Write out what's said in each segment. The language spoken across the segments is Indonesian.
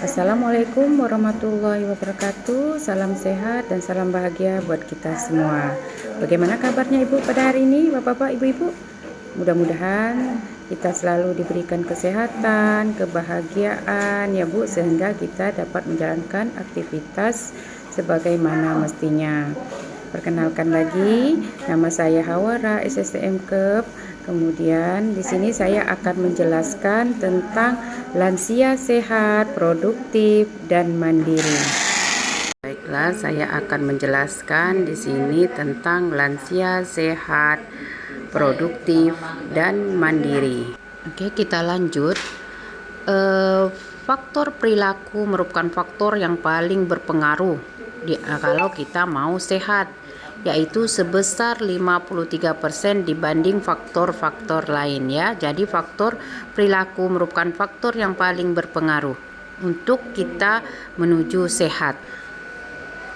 Assalamualaikum warahmatullahi wabarakatuh. Salam sehat dan salam bahagia buat kita semua. Bagaimana kabarnya Ibu pada hari ini, Bapak-bapak, Ibu-ibu? Mudah-mudahan kita selalu diberikan kesehatan, kebahagiaan ya Bu, sehingga kita dapat menjalankan aktivitas sebagaimana mestinya. Perkenalkan lagi, nama saya Hawara SSTM KEP. Kemudian di sini saya akan menjelaskan tentang lansia sehat, produktif, dan mandiri. Baiklah, saya akan menjelaskan di sini tentang lansia sehat, produktif, dan mandiri. Oke, kita lanjut. Faktor perilaku merupakan faktor yang paling berpengaruh kalau kita mau sehat, yaitu sebesar 53% dibanding faktor-faktor lain ya. Jadi faktor perilaku merupakan faktor yang paling berpengaruh untuk kita menuju sehat.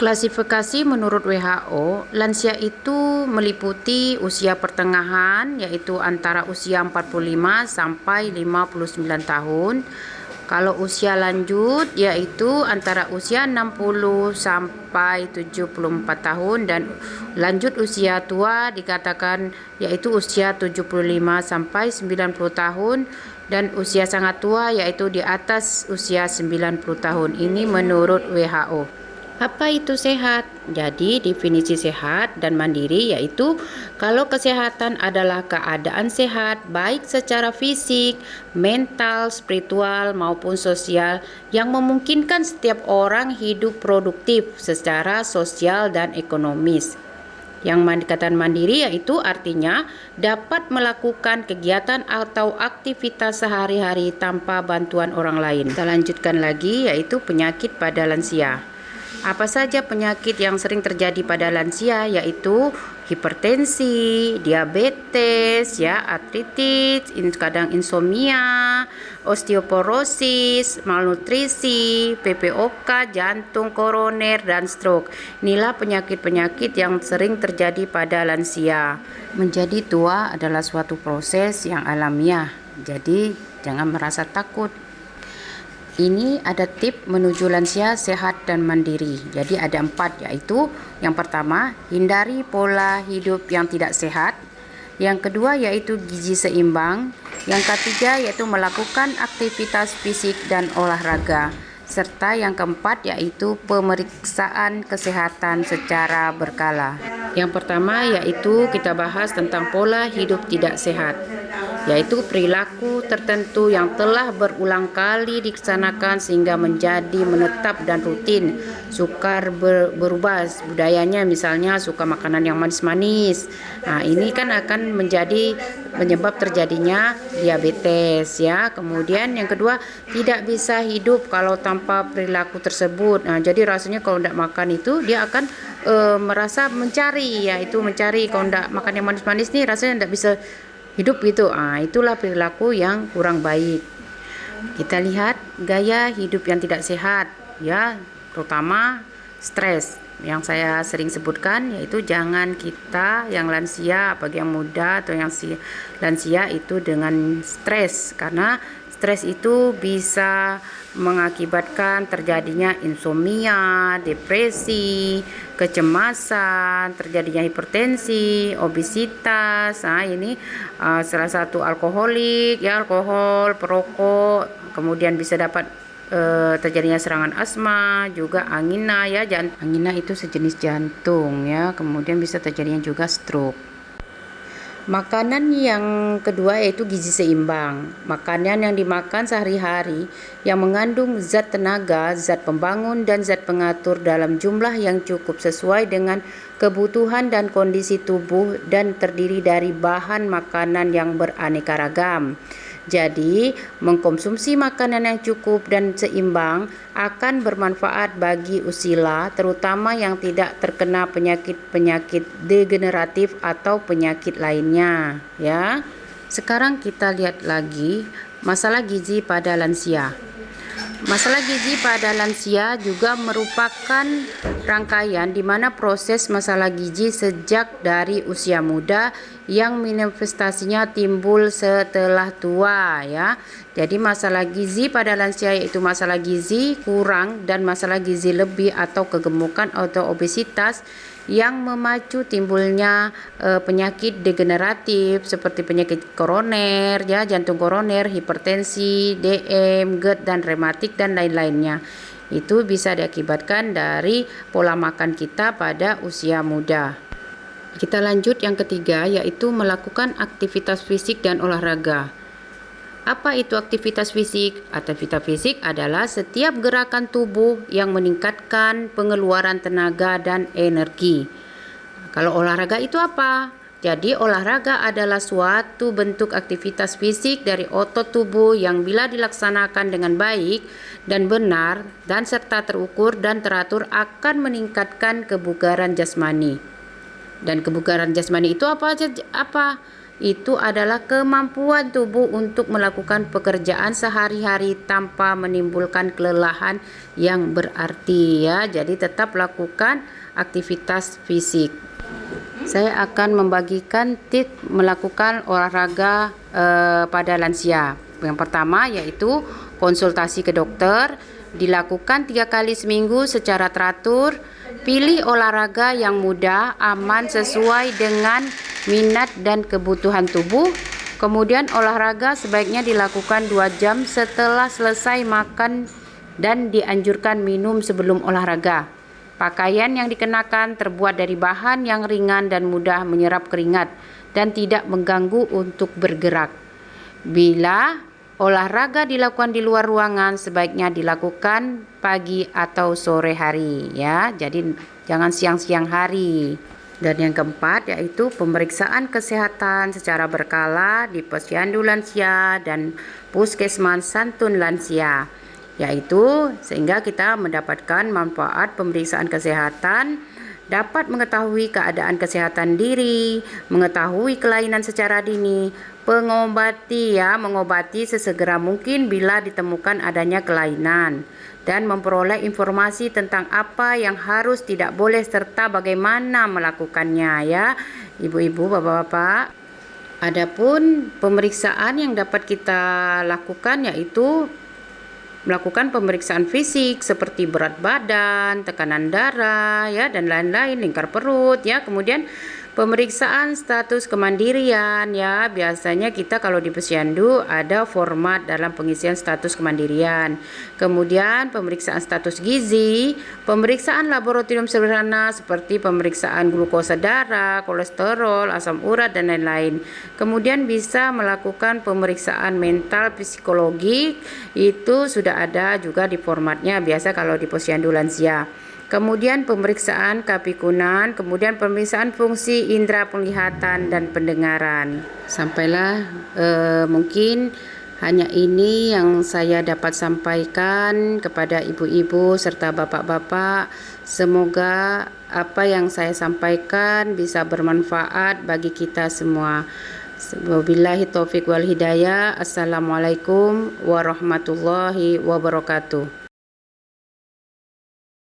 Klasifikasi menurut WHO, lansia itu meliputi usia pertengahan, yaitu antara usia 45 sampai 59 tahun. Kalau usia lanjut yaitu antara usia 60 sampai 74 tahun, dan lanjut usia tua dikatakan yaitu usia 75 sampai 90 tahun, dan usia sangat tua yaitu di atas usia 90 tahun. Ini menurut WHO. Apa itu sehat? Jadi definisi sehat dan mandiri yaitu kalau kesehatan adalah keadaan sehat baik secara fisik, mental, spiritual maupun sosial yang memungkinkan setiap orang hidup produktif secara sosial dan ekonomis. Yang dikatakan mandiri yaitu artinya dapat melakukan kegiatan atau aktivitas sehari-hari tanpa bantuan orang lain. Kita lanjutkan lagi yaitu penyakit pada lansia. Apa saja penyakit yang sering terjadi pada lansia yaitu hipertensi, diabetes, ya, artritis, kadang insomnia, osteoporosis, malnutrisi, PPOK, jantung koroner, dan stroke. Inilah penyakit-penyakit yang sering terjadi pada lansia. Menjadi tua adalah suatu proses yang alamiah, jadi jangan merasa takut. Ini ada tip menuju lansia sehat dan mandiri. Jadi ada 4, yaitu yang pertama, hindari pola hidup yang tidak sehat. Yang kedua yaitu gizi seimbang. Yang ketiga yaitu melakukan aktivitas fisik dan olahraga. Serta yang keempat yaitu pemeriksaan kesehatan secara berkala. Yang pertama yaitu kita bahas tentang pola hidup tidak sehat, yaitu perilaku tertentu yang telah berulang kali dilaksanakan sehingga menjadi menetap dan rutin. Sukar berubah budayanya, misalnya suka makanan yang manis-manis. Nah, ini kan akan menjadi penyebab terjadinya diabetes ya. Kemudian yang kedua, tidak bisa hidup kalau tanpa perilaku tersebut. Nah, jadi rasanya kalau tidak makan itu dia akan merasa mencari, yaitu mencari. Kalau tidak makan yang manis-manis nih rasanya tidak bisa hidup gitu. Itulah perilaku yang kurang baik. Kita lihat gaya hidup yang tidak sehat ya, terutama stres yang saya sering sebutkan, yaitu jangan kita yang lansia, bagi yang muda atau yang lansia itu dengan stres, karena stres itu bisa mengakibatkan terjadinya insomnia, depresi, kecemasan, terjadinya hipertensi, obesitas. Nah, ini salah satu alkoholik ya, alkohol, perokok, kemudian bisa dapat terjadinya serangan asma, juga angina ya. Angina itu sejenis jantung ya, kemudian bisa terjadinya juga stroke. Makanan yang kedua yaitu gizi seimbang. Makanan yang dimakan sehari-hari yang mengandung zat tenaga, zat pembangun, dan zat pengatur dalam jumlah yang cukup sesuai dengan kebutuhan dan kondisi tubuh, dan terdiri dari bahan makanan yang beraneka ragam. Jadi, mengkonsumsi makanan yang cukup dan seimbang akan bermanfaat bagi usila, terutama yang tidak terkena penyakit-penyakit degeneratif atau penyakit lainnya, ya. Sekarang kita lihat lagi masalah gizi pada lansia. Masalah gizi pada lansia juga merupakan rangkaian di mana proses masalah gizi sejak dari usia muda yang manifestasinya timbul setelah tua ya. Jadi masalah gizi pada lansia yaitu masalah gizi kurang dan masalah gizi lebih atau kegemukan atau obesitas yang memacu timbulnya penyakit degeneratif seperti penyakit koroner, ya, jantung koroner, hipertensi, DM, GERD dan rematik dan lain-lainnya. Itu bisa diakibatkan dari pola makan kita pada usia muda. Kita lanjut yang ketiga, yaitu melakukan aktivitas fisik dan olahraga. Apa itu aktivitas fisik? Aktivitas fisik adalah setiap gerakan tubuh yang meningkatkan pengeluaran tenaga dan energi. Kalau olahraga itu apa? Jadi olahraga adalah suatu bentuk aktivitas fisik dari otot tubuh yang bila dilaksanakan dengan baik dan benar dan serta terukur dan teratur akan meningkatkan kebugaran jasmani. Dan kebugaran jasmani itu apa? Itu adalah kemampuan tubuh untuk melakukan pekerjaan sehari-hari tanpa menimbulkan kelelahan yang berarti ya. Jadi tetap lakukan aktivitas fisik. Saya akan membagikan tips melakukan olahraga pada lansia. Yang pertama yaitu konsultasi ke dokter, dilakukan 3 kali seminggu secara teratur. Pilih olahraga yang mudah, aman, sesuai dengan minat dan kebutuhan tubuh. Kemudian olahraga sebaiknya dilakukan 2 jam setelah selesai makan dan dianjurkan minum sebelum olahraga. Pakaian yang dikenakan terbuat dari bahan yang ringan dan mudah menyerap keringat dan tidak mengganggu untuk bergerak. Bila olahraga dilakukan di luar ruangan, sebaiknya dilakukan pagi atau sore hari ya. Jadi jangan siang-siang hari. Dan yang keempat yaitu pemeriksaan kesehatan secara berkala di Posyandu Lansia dan Puskesmas Santun Lansia. Yaitu sehingga kita mendapatkan manfaat pemeriksaan kesehatan, dapat mengetahui keadaan kesehatan diri, mengetahui kelainan secara dini, mengobati sesegera mungkin bila ditemukan adanya kelainan, dan memperoleh informasi tentang apa yang harus tidak boleh serta bagaimana melakukannya ya, ibu-ibu, bapak-bapak. Adapun pemeriksaan yang dapat kita lakukan yaitu melakukan pemeriksaan fisik seperti berat badan, tekanan darah ya dan lain-lain, lingkar perut ya. Kemudian pemeriksaan status kemandirian ya. Biasanya kita kalau di Posyandu ada format dalam pengisian status kemandirian. Kemudian pemeriksaan status gizi, pemeriksaan laboratorium sederhana seperti pemeriksaan glukosa darah, kolesterol, asam urat dan lain-lain. Kemudian bisa melakukan pemeriksaan mental psikologi, itu sudah ada juga di formatnya biasa kalau di Posyandu Lansia. Kemudian pemeriksaan kapikunan, kemudian pemeriksaan fungsi indera penglihatan dan pendengaran. Sampailah mungkin hanya ini yang saya dapat sampaikan kepada ibu-ibu serta bapak-bapak. Semoga apa yang saya sampaikan bisa bermanfaat bagi kita semua. Wabillahi taufiq wal hidayah. Assalamualaikum warahmatullahi wabarakatuh.